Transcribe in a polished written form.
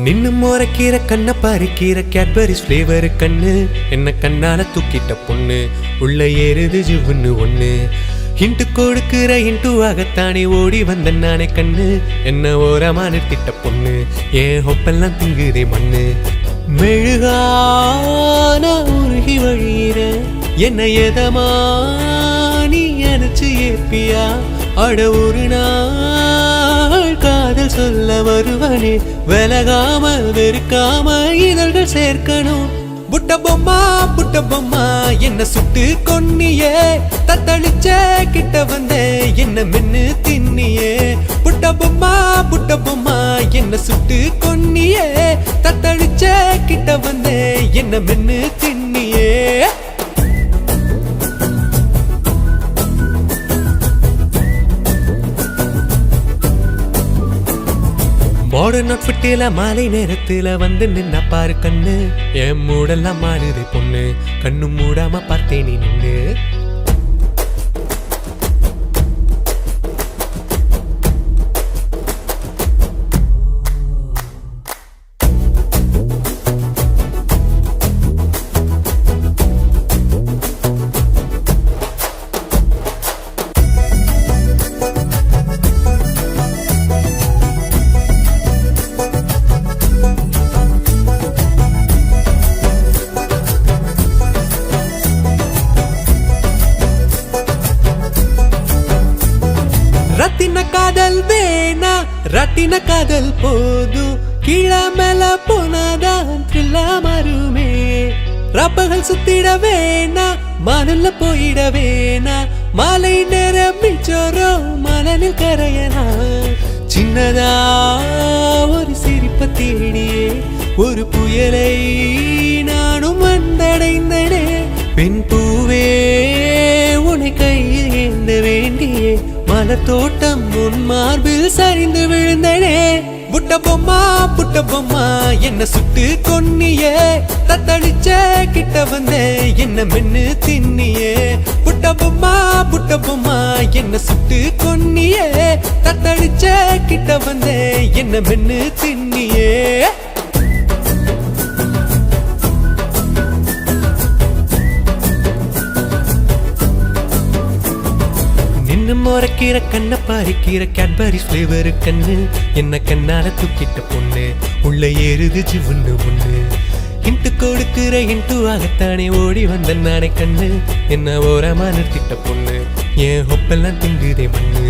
நின்னு மோரக்கீரை கண்ண பறிக்கீரை Cadbury's flavour கண்ணு என்ன கண்ணால தூக்கிட்ட பொண்ணு உள்ள ஏறுது ஜிவ்வுன்னு ஒண்ணு ஹிண்ட் கொடுக்கிற ஹிண்டு ஆகத்தானே ஓடி வந்த நானே கண்ணு என்ன ஓரமா நிறுத்திட்ட பொண்ணு ஏன் ஹொப்பெல்லாம் திங்குதே மண்ணு மெழுகான உருகி வழியிற என்ன எதமா நீ அணைச்சு ஏப்பியா அட ஒரு நாள் காதல் சொல்ல வருவனே விலகாம வெறுக்காம இதழ்கள் சேர்க்கணும் புட்ட பொம்மா என்ன சுட்டு கொன்னியே தத்தளிச்ச கிட்ட வந்தே என்ன மென்னு தின்னியே புட்ட பொம்மா என்ன சுட்டு கொன்னியே தத்தளிச்ச கிட்ட வந்தே என்ன மென்னு தின்னியே மாடர்ன் அவுட்ஃபிட்டில மாலை நேரத்துல வந்து நின்னா பாரு கண்ணு என் மூடெல்லாம் மாறுது பொண்ணு கண்ணு மூடாம பார்த்தேன் நீ நின்று ரத்தின காதல் வேணா ரத்தின காதல் போதும் கிழமேல போனாதான் த்ரில்லா மாறுமே ரப்பகள் சுத்திட வேணா மணல்ல போயிட வேணா மாலை நேரம் மிச்சோரோ மணலில் கரையனா சின்னதா ஒரு சிரிப்ப தேடியே ஒரு புயலை நானும் வந்தடைந்தனே பெண் பூவே உன்னை கையில் ஏந்த வேண்டியே மலர் தோட்டம் உன் மார்பில் சரிந்து விழுந்தனே புட்ட பொம்மா என்ன சுட்டு கொன்னியே தத்தளிச்ச கிட்ட வந்தே என்ன மென்னு தின்னியே புட்ட பொம்மா என்ன சுட்டு கொன்னியே தத்தளிச்ச கிட்ட வந்தே என்ன மென்னு தின்னியே மோரக்கீரை கண்ண பறிக்கீரை கேட்பரிஸ் ஃப்ளேவர் கண்ணு என்ன கண்ணால தூக்கிட்ட பொண்ணு உள்ள ஏறுது ஜிவ்வுன்னு ஒண்ணு ஹிண்ட் கொடுக்கிற ஹிண்டு ஆகத்தானே ஓடி வந்த நானே கண்ணு என்ன ஓரமா நிறுத்திட்ட பொண்ணு என் ஹொப்பெல்லாம் திங்குதே மண்ணு